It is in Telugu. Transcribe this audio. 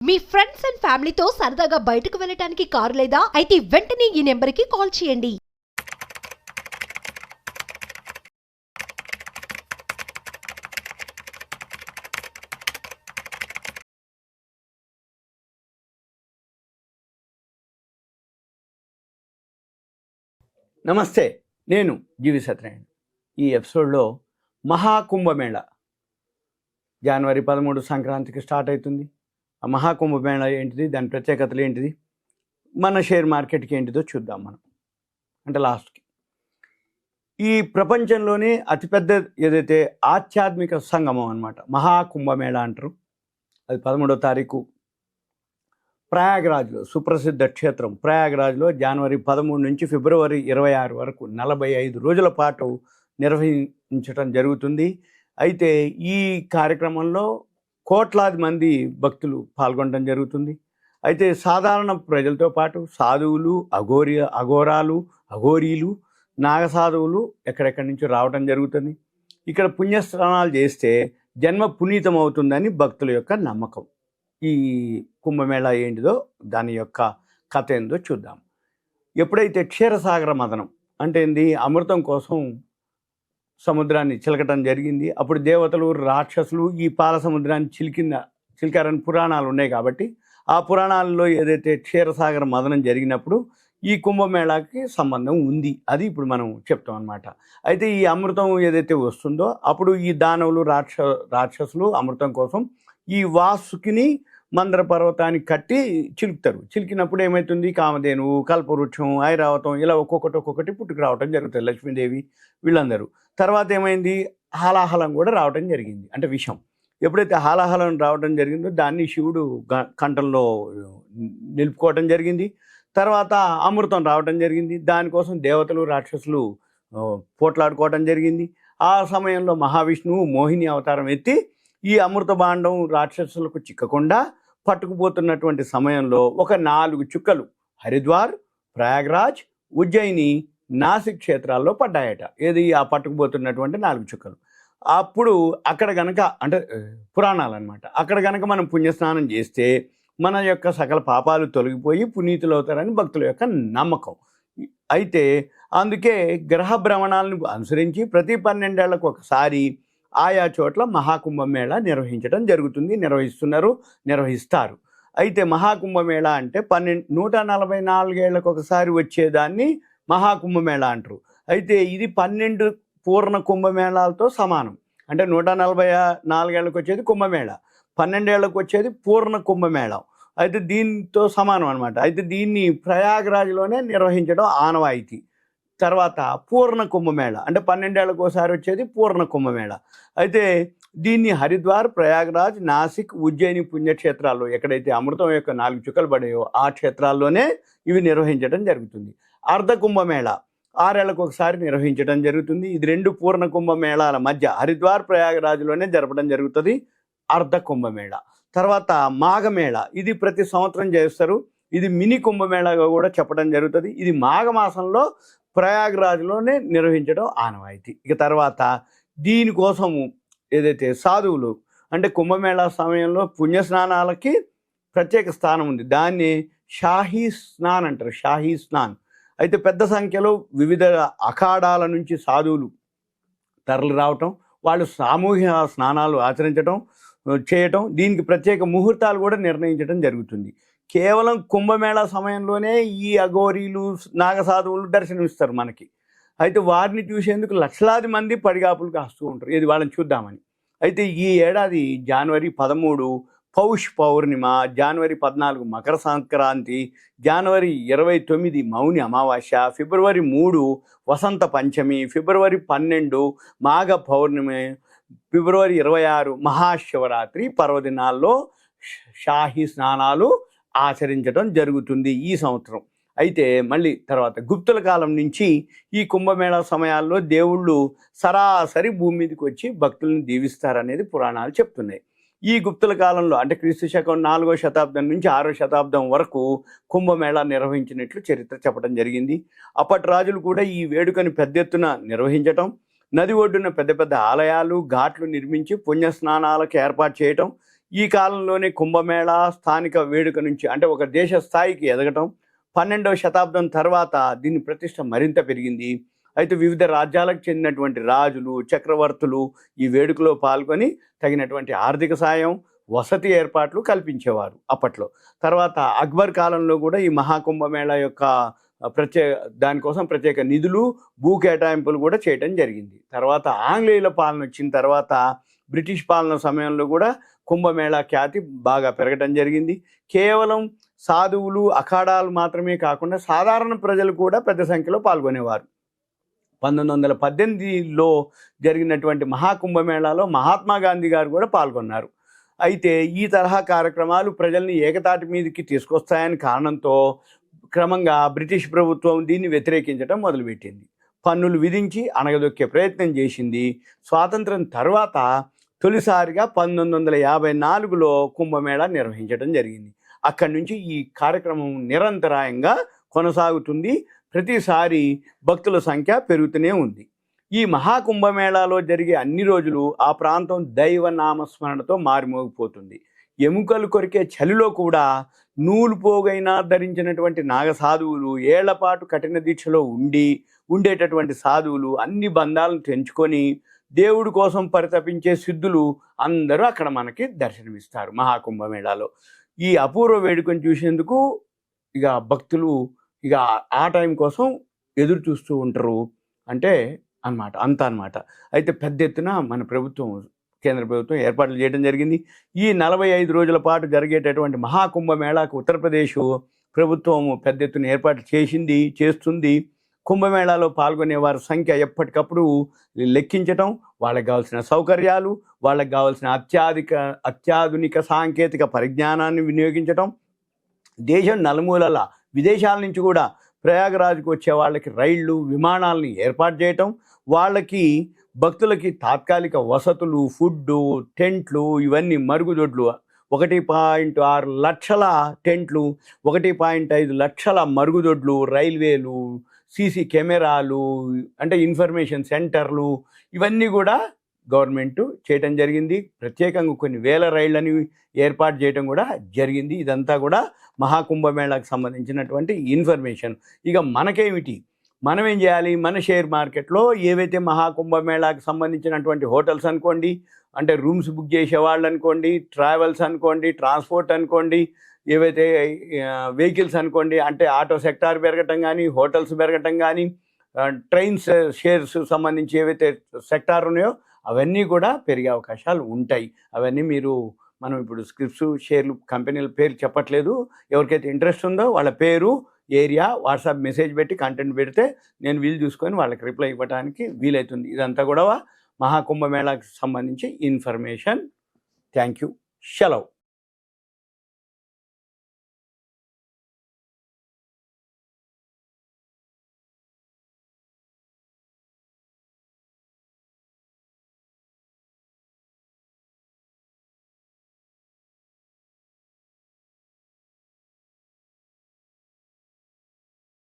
మీ ఫ్రెండ్స్ అండ్ ఫ్యామిలీతో సరదాగా బయటకు వెళ్ళటానికి కారు లేదా అయితే వెంటనే ఈ నెంబర్కి కాల్ చేయండి. నమస్తే, నేను జీవి సత్యనారాయణ. ఈ ఎపిసోడ్లో మహాకుంభమేళ జనవరి 13 సంక్రాంతికి స్టార్ట్ అవుతుంది. ఆ మహాకుంభమేళ ఏంటిది, దాని ప్రత్యేకతలు ఏంటిది, మన షేర్ మార్కెట్కి ఏంటిదో చూద్దాం మనం. అంటే లాస్ట్కి ఈ ప్రపంచంలోనే అతిపెద్ద ఏదైతే ఆధ్యాత్మిక సంగమం అన్నమాట మహాకుంభమేళ అంటారు. అది 13వ తారీఖు ప్రయాగ్రాజ్లో, సుప్రసిద్ధ క్షేత్రం ప్రయాగ్రాజ్లో జనవరి 13 నుంచి ఫిబ్రవరి 26 వరకు 45 రోజుల పాటు నిర్వహించడం జరుగుతుంది. అయితే ఈ కార్యక్రమంలో కోట్లాది మంది భక్తులు పాల్గొనడం జరుగుతుంది. అయితే సాధారణ ప్రజలతో పాటు సాధువులు, అఘోరాలు, అఘోరీలు, నాగసాధువులు ఎక్కడెక్కడి నుంచి రావడం జరుగుతుంది. ఇక్కడ పుణ్యస్నానాలు చేస్తే జన్మ పునీతం అవుతుందని భక్తుల యొక్క నమ్మకం. ఈ కుంభమేళ ఏంటిదో దాని యొక్క కథ ఏందో చూద్దాం. ఎప్పుడైతే క్షీరసాగర మదనం అంటే ఏంది, అమృతం కోసం సముద్రాన్ని చిలకటం జరిగింది. అప్పుడు దేవతలు, రాక్షసులు ఈ పాల సముద్రాన్ని చిలికారని పురాణాలు ఉన్నాయి. కాబట్టి ఆ పురాణాలలో ఏదైతే క్షీరసాగర మదనం జరిగినప్పుడు ఈ కుంభమేళాకి సంబంధం ఉంది. అది ఇప్పుడు మనం చెప్తాం అన్నమాట. అయితే ఈ అమృతం ఏదైతే వస్తుందో అప్పుడు ఈ దానవులు, రాక్షసులు అమృతం కోసం ఈ వాసుకిని మందర పర్వతానికి కట్టి చిలుకుతారు. చిలికినప్పుడు ఏమవుతుంది, కామధేనువు, కల్పవృక్షం, ఐరావతం ఇలా ఒక్కొక్కటి పుట్టుకు రావటం జరుగుతుంది. లక్ష్మీదేవి వీళ్ళందరూ. తర్వాత ఏమైంది, హాలాహలం కూడా రావటం జరిగింది, అంటే విషం. ఎప్పుడైతే హాలాహలం రావటం జరిగిందో దాన్ని శివుడు కంఠంలో నిలుపుకోవటం జరిగింది. తర్వాత అమృతం రావటం జరిగింది. దానికోసం దేవతలు, రాక్షసులు పోట్లాడుకోవటం జరిగింది. ఆ సమయంలో మహావిష్ణువు మోహిని అవతారం ఎత్తి ఈ అమృత భాండం రాక్షసులకు చిక్కకుండా పట్టుకుపోతున్నటువంటి సమయంలో ఒక 4 చుక్కలు హరిద్వార్, ప్రయాగ్రాజ్, ఉజ్జయిని, నాసిక్ క్షేత్రాల్లో పడ్డాయట. ఏది ఆ పట్టుకుపోతున్నటువంటి 4 చుక్కలు. అప్పుడు అక్కడ గనక, అంటే పురాణాలు అనమాట, అక్కడ గనక మనం పుణ్యస్నానం చేస్తే మన యొక్క సకల పాపాలు తొలగిపోయి పునీతులు అవుతారని భక్తుల యొక్క నమ్మకం. అయితే అందుకే గ్రహ భ్రమణాలను అనుసరించి ప్రతి 12 ఏళ్లకు ఒకసారి ఆయా చోట్ల మహాకుంభమేళ నిర్వహించడం జరుగుతుంది. నిర్వహిస్తారు. అయితే మహాకుంభమేళ అంటే 144 ఏళ్లకు ఒకసారి వచ్చేదాన్ని మహాకుంభమేళ అంటారు. అయితే ఇది 12 పూర్ణ కుంభమేళాలతో సమానం. అంటే 144 ఏళ్ళకు వచ్చేది కుంభమేళ, 12 ఏళ్ళకు వచ్చేది పూర్ణ కుంభమేళం. అయితే దీంతో సమానం అనమాట. అయితే దీన్ని ప్రయాగ్రాజ్లోనే నిర్వహించడం ఆనవాయితీ. తర్వాత పూర్ణ కుంభమేళ అంటే 12 ఏళ్ళకు ఒకసారి వచ్చేది పూర్ణ కుంభమేళ. అయితే దీన్ని హరిద్వార్, ప్రయాగ్రాజ్, నాసిక్, ఉజ్జయిని పుణ్యక్షేత్రాల్లో ఎక్కడైతే అమృతం యొక్క 4 చుక్కలు పడాయో ఆ క్షేత్రాల్లోనే ఇవి నిర్వహించడం జరుగుతుంది. అర్ధ కుంభమేళ 6 ఏళ్లకు ఒకసారి నిర్వహించడం జరుగుతుంది. ఇది 2 పూర్ణ కుంభమేళాల మధ్య హరిద్వార్, ప్రయాగ్రాజ్లోనే జరపడం జరుగుతుంది అర్ధ కుంభమేళ. తర్వాత మాఘమేళ, ఇది ప్రతి సంవత్సరం చేస్తారు. ఇది మినీ కుంభమేళగా కూడా చెప్పడం జరుగుతుంది. ఇది మాఘమాసంలో ప్రయాగ్రాజ్లోనే నిర్వహించడం ఆనవాయితీ. ఇక తర్వాత దీనికోసము ఏదైతే సాధువులు, అంటే కుంభమేళా సమయంలో పుణ్యస్నానాలకి ప్రత్యేక స్థానం ఉంది. దాన్ని షాహీ స్నాన్ అంటారు, షాహీ స్నాన్. అయితే పెద్ద సంఖ్యలో వివిధ అఖాడాల నుంచి సాధువులు తరలి రావటం, వాళ్ళు సామూహిక స్నానాలు చేయటం, దీనికి ప్రత్యేక ముహూర్తాలు కూడా నిర్ణయించడం జరుగుతుంది. కేవలం కుంభమేళా సమయంలోనే ఈ అఘోరీలు, నాగసాధువులు దర్శనమిస్తారు మనకి. అయితే వారిని చూసేందుకు లక్షలాది మంది పడిగాపులు కాస్తూ ఉంటారు. ఇది వాళ్ళని చూద్దామని. అయితే ఈ ఏడాది జనవరి 13 పౌష్ పౌర్ణిమ, జనవరి 14 మకర సంక్రాంతి, జనవరి 29 మౌని అమావాస్య, ఫిబ్రవరి 3 వసంత పంచమి, ఫిబ్రవరి 12 మాఘ పౌర్ణమి, ఫిబ్రవరి 26 మహాశివరాత్రి పర్వదినాల్లో షాహీ స్నానాలు ఆచరించడం జరుగుతుంది ఈ సంవత్సరం. అయితే మళ్ళీ తర్వాత గుప్తుల కాలం నుంచి ఈ కుంభమేళా సమయాల్లో దేవుళ్ళు సరాసరి భూమి మీదకి వచ్చి భక్తులను దీవిస్తారనేది పురాణాలు చెప్తున్నాయి. ఈ గుప్తుల కాలంలో అంటే క్రీస్తు శకం 4వ శతాబ్దం నుంచి 6వ శతాబ్దం వరకు కుంభమేళా నిర్వహించినట్లు చరిత్ర చెప్పడం జరిగింది. అప్పటి రాజులు కూడా ఈ వేడుకను పెద్ద ఎత్తున నిర్వహించటం, నది ఒడ్డున పెద్ద పెద్ద ఆలయాలు, ఘాట్లు నిర్మించి పుణ్యస్నానాలకు ఏర్పాటు చేయటం, ఈ కాలంలోనే కుంభమేళా స్థానిక వేడుక నుంచి అంటే ఒక దేశ స్థాయికి ఎదగటం, 12వ శతాబ్దం తర్వాత దీని ప్రతిష్ట మరింత పెరిగింది. అయితే వివిధ రాజ్యాలకు చెందినటువంటి రాజులు, చక్రవర్తులు ఈ వేడుకలో పాల్గొని తగినటువంటి ఆర్థిక సాయం, వసతి ఏర్పాట్లు కల్పించేవారు అప్పట్లో. తర్వాత అక్బర్ కాలంలో కూడా ఈ మహాకుంభమేళా యొక్క దానికోసం ప్రత్యేక నిధులు, భూ కేటాయింపులు కూడా చేయడం జరిగింది. తర్వాత ఆంగ్లేయుల పాలన వచ్చిన తర్వాత బ్రిటిష్ పాలన సమయంలో కూడా కుంభమేళా ఖ్యాతి బాగా పెరగడం జరిగింది. కేవలం సాధువులు, అఖాడాలు మాత్రమే కాకుండా సాధారణ ప్రజలు కూడా పెద్ద సంఖ్యలో పాల్గొనేవారు. 1918లో జరిగినటువంటి మహాకుంభమేళాలో మహాత్మా గాంధీ గారు కూడా పాల్గొన్నారు. అయితే ఈ తరహా కార్యక్రమాలు ప్రజల్ని ఏకతాటి మీదకి తీసుకొస్తాయని కారణంతో క్రమంగా బ్రిటిష్ ప్రభుత్వం దీన్ని వ్యతిరేకించడం మొదలుపెట్టింది. పన్నులు విధించి అణగదొక్కే ప్రయత్నం చేసింది. స్వాతంత్రం తర్వాత తొలిసారిగా 1954లో కుంభమేళా నిర్వహించడం జరిగింది. అక్కడి నుంచి ఈ కార్యక్రమం నిరంతరాయంగా కొనసాగుతుంది. ప్రతిసారి భక్తుల సంఖ్య పెరుగుతూనే ఉంది. ఈ మహాకుంభమేళాలో జరిగే అన్ని రోజులు ఆ ప్రాంతం దైవ నామస్మరణతో మారిమోగిపోతుంది. ఎముకలు కొరికే చలిలో కూడా నూలు పోగైనా ధరించినటువంటి నాగసాధువులు, ఏళ్లపాటు కఠిన దీక్షలో ఉండేటటువంటి సాధువులు అన్ని బంధాలను తెంచుకొని దేవుడి కోసం పరితపించే సిద్ధులు అందరూ అక్కడ మనకి దర్శనమిస్తారు మహాకుంభమేళాలో. ఈ అపూర్వ వేడుకను చూసేందుకు ఇక భక్తులు ఇక ఆ టైం కోసం ఎదురు చూస్తూ ఉంటారు అంటే అన్నమాట. అయితే పెద్ద ఎత్తున మన ప్రభుత్వం, కేంద్ర ప్రభుత్వం ఏర్పాట్లు చేయడం జరిగింది. ఈ 45 రోజుల పాటు జరిగేటటువంటి మహాకుంభమేళాకు ఉత్తరప్రదేశ్ ప్రభుత్వం పెద్ద ఎత్తున ఏర్పాటు చేస్తుంది. కుంభమేళాలో పాల్గొనే వారి సంఖ్య ఎప్పటికప్పుడు లెక్కించటం, వాళ్ళకి కావాల్సిన సౌకర్యాలు, వాళ్ళకి కావాల్సిన అత్యాధునిక సాంకేతిక పరిజ్ఞానాన్ని వినియోగించటం, దేశం నలుమూలల విదేశాల నుంచి కూడా ప్రయాగరాజ్కు వచ్చే వాళ్ళకి రైళ్లు, విమానాలని ఏర్పాటు చేయటం, వాళ్ళకి భక్తులకి తాత్కాలిక వసతులు, ఫుడ్డు, టెంట్లు, ఇవన్నీ మరుగుదొడ్లు, 1.6 లక్షల టెంట్లు, 1.5 లక్షల మరుగుదొడ్లు, రైల్వేలు, సీసీ కెమెరాలు, అంటే ఇన్ఫర్మేషన్ సెంటర్లు, ఇవన్నీ కూడా గవర్నమెంట్ చేయటం జరిగింది. ప్రత్యేకంగా కొన్ని వేల రైళ్లని ఏర్పాటు చేయడం కూడా జరిగింది. ఇదంతా కూడా మహాకుంభమేళాకు సంబంధించినటువంటి ఇన్ఫర్మేషన్. ఇక మనకేమిటి, మనం ఏం చేయాలి? మన షేర్ మార్కెట్లో ఏవైతే మహాకుంభమేళాకు సంబంధించినటువంటి హోటల్స్ అనుకోండి, అంటే రూమ్స్ బుక్ చేసేవాళ్ళు అనుకోండి, ట్రావెల్స్ అనుకోండి, ట్రాన్స్పోర్ట్ అనుకోండి, ఏవైతే వెహికల్స్ అనుకోండి, అంటే ఆటో సెక్టార్ పెరగటం కానీ, హోటల్స్ పెరగటం కానీ, ట్రైన్స్ షేర్స్ సంబంధించి ఏవైతే సెక్టార్ ఉన్నాయో అవన్నీ కూడా పెరిగే అవకాశాలు ఉంటాయి. అవన్నీ మనం ఇప్పుడు స్క్రిప్ట్స్, షేర్లు, కంపెనీల పేరు చెప్పట్లేదు. ఎవరికైతే ఇంట్రెస్ట్ ఉందో వాళ్ళ పేరు, ఏరియా, వాట్సాప్ మెసేజ్ పెట్టి కంటెంట్ పెడితే నేను వీలు చూసుకొని వాళ్ళకి రిప్లై ఇవ్వడానికి వీలవుతుంది. ఇదంతా కూడా మహాకుంభమేళాకి సంబంధించి ఇన్ఫర్మేషన్. Thank you. సెలవు.